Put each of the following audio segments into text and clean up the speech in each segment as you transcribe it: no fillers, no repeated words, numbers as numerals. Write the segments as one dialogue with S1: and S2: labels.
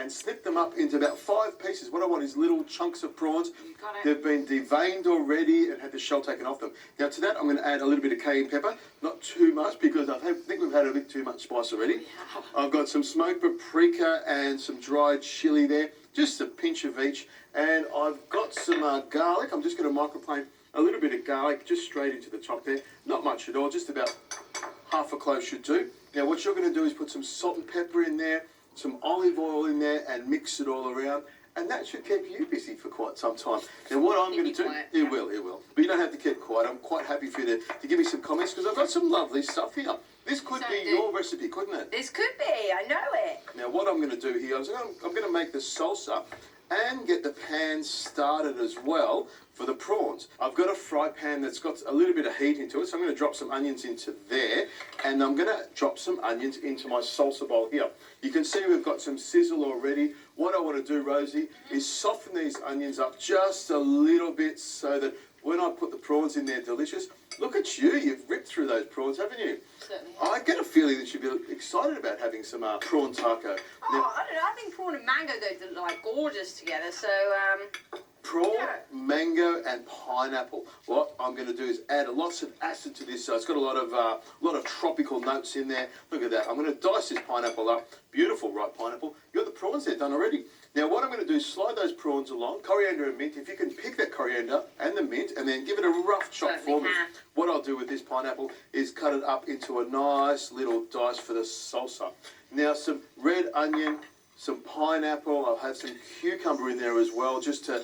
S1: and snip them up into about 5 pieces. What I want is little chunks of prawns.
S2: You got it.
S1: They've been deveined already and had the shell taken off them. Now to that I'm going to add a little bit of cayenne pepper, not too much because I think we've had a bit too much spice already.
S2: Yeah.
S1: I've got some smoked paprika and some dried chili there, just a pinch of each. And I've got some garlic. I'm just going to microplane a little bit of garlic just straight into the top there. Not much at all, just about half a clove should do. Now what you're going to do is put some salt and pepper in there, some olive oil in there, and mix it all around. And that should keep you busy for quite some time. Now what I'm going to do, it will. But you don't have to keep quiet. I'm quite happy for you to give me some comments because I've got some lovely stuff here. This could be your recipe, couldn't it?
S2: This could be, I know it.
S1: Now what I'm going to do here is I'm going to make the salsa and get the pan started as well for the prawns. I've got a fry pan that's got a little bit of heat into it, so I'm going to drop some onions into there, and I'm going to drop some onions into my salsa bowl here. You can see we've got some sizzle already. What I want to do, Rosie, is soften these onions up just a little bit so that when I put the prawns in there, delicious. Look at you, you've ripped through those prawns, haven't you?
S2: Certainly.
S1: I get a feeling that you'd be excited about having some prawn taco.
S2: Oh, I don't know, I think prawn and mango go like gorgeous together, so
S1: Prawn, mango, and pineapple. What I'm going to do is add lots of acid to this, so it's got a lot of tropical notes in there. Look at that. I'm going to dice this pineapple up. Beautiful, ripe pineapple. You got the prawns there done already. Now what I'm going to do is slide those prawns along, coriander and mint. If you can pick that coriander and the mint and then give it a rough chop for me. What I'll do with this pineapple is cut it up into a nice little dice for the salsa. Now some red onion, some pineapple. I'll have some cucumber in there as well, just to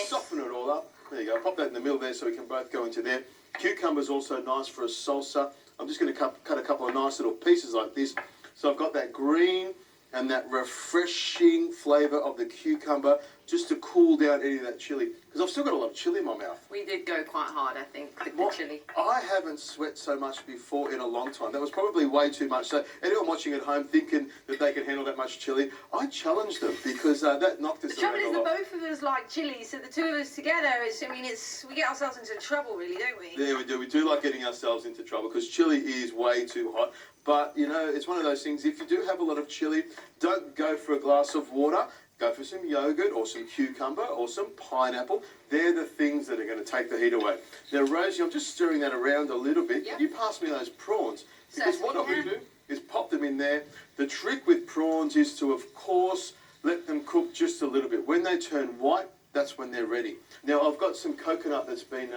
S1: soften it all up. There you go. Pop that in the middle there so we can both go into there. Cucumber's also nice for a salsa. I'm just going to cut a couple of nice little pieces like this. So I've got that green and that refreshing flavour of the cucumber just to cool down any of that chilli. Because I've still got a lot of chilli in my mouth.
S2: we did go quite hard, I think, with the chilli.
S1: I haven't sweat so much before in a long time. That was probably way too much. So anyone watching at home thinking that they can handle that much chilli, I challenged them because that knocked us around a lot.
S2: The trouble is that both of us like chilli, so the two of us together, we get ourselves into trouble, really, don't we?
S1: Yeah, we do. We do like getting ourselves into trouble because chilli is way too hot. But, you know, it's one of those things, if you do have a lot of chilli, don't go for a glass of water. Go for some yogurt or some cucumber or some pineapple. They're the things that are going to take the heat away. Now, Rosie, I'm just stirring that around a little bit.
S2: Yep.
S1: Can you pass me those prawns? Because what I'm going to do is pop them in there. The trick with prawns is to, of course, let them cook just a little bit. When they turn white, that's when they're ready. Now, I've got some coconut that's been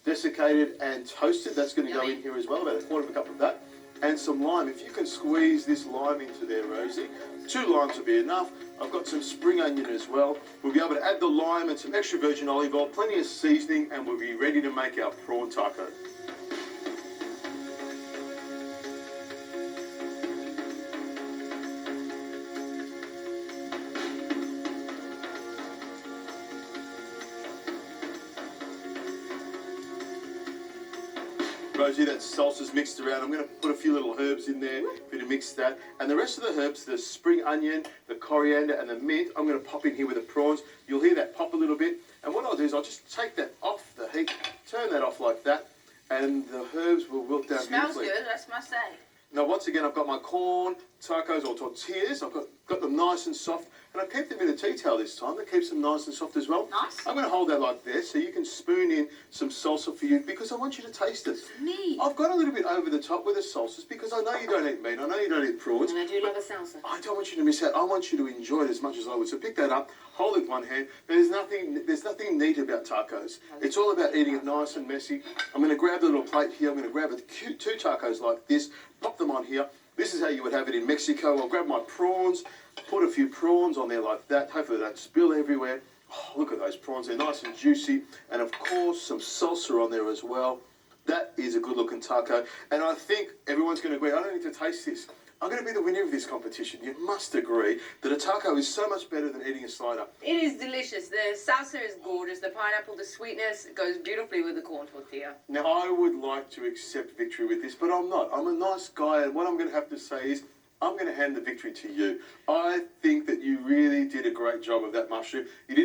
S1: desiccated and toasted. That's going to go in here as well, about a quarter of a cup of that. And some lime. If you can squeeze this lime into there, Rosie, 2 limes will be enough. I've got some spring onion as well. We'll be able to add the lime and some extra virgin olive oil, plenty of seasoning, and we'll be ready to make our prawn taco. Rosie, that salsa's mixed around. I'm going to put a few little herbs in there for you to mix that. And the rest of the herbs, the spring onion, the coriander, and the mint, I'm going to pop in here with the prawns. You'll hear that pop a little bit. And what I'll do is I'll just take that off the heat, turn that off like that, and the herbs will wilt down beautifully.
S2: Smells good, that's must say.
S1: Now, once again, I've got my corn, tacos, or tortillas. I've got them nice and soft. And I kept them in a tea towel this time. That keeps them nice and soft as well.
S2: Nice.
S1: I'm going to hold that like this so you can spoon in some salsa for you because I want you to taste it.
S2: Me.
S1: I've gone a little bit over the top with the salsas because I know you don't eat meat. I know you don't eat prawns.
S2: And I do love a salsa.
S1: I don't want you to miss out. I want you to enjoy it as much as I would. So pick that up, hold it with one hand. There's nothing neat about tacos. It's all about eating it nice and messy. I'm going to grab the little plate here. I'm going to grab 2 tacos like this, pop them on here. This is how you would have it in Mexico. I'll grab my prawns, put a few prawns on there like that. Hopefully they don't spill everywhere. Oh, look at those prawns. They're nice and juicy. And, of course, some salsa on there as well. That is a good-looking taco. And I think everyone's going to agree. I don't need to taste this. I'm going to be the winner of this competition. You must agree that a taco is so much better than eating a slider.
S2: It is delicious. The salsa is gorgeous. The pineapple, the sweetness goes beautifully with the corn tortilla.
S1: Now, I would like to accept victory with this, but I'm not. I'm a nice guy, and what I'm going to have to say is I'm going to hand the victory to you. I think that you really did a great job of that mushroom. You didn't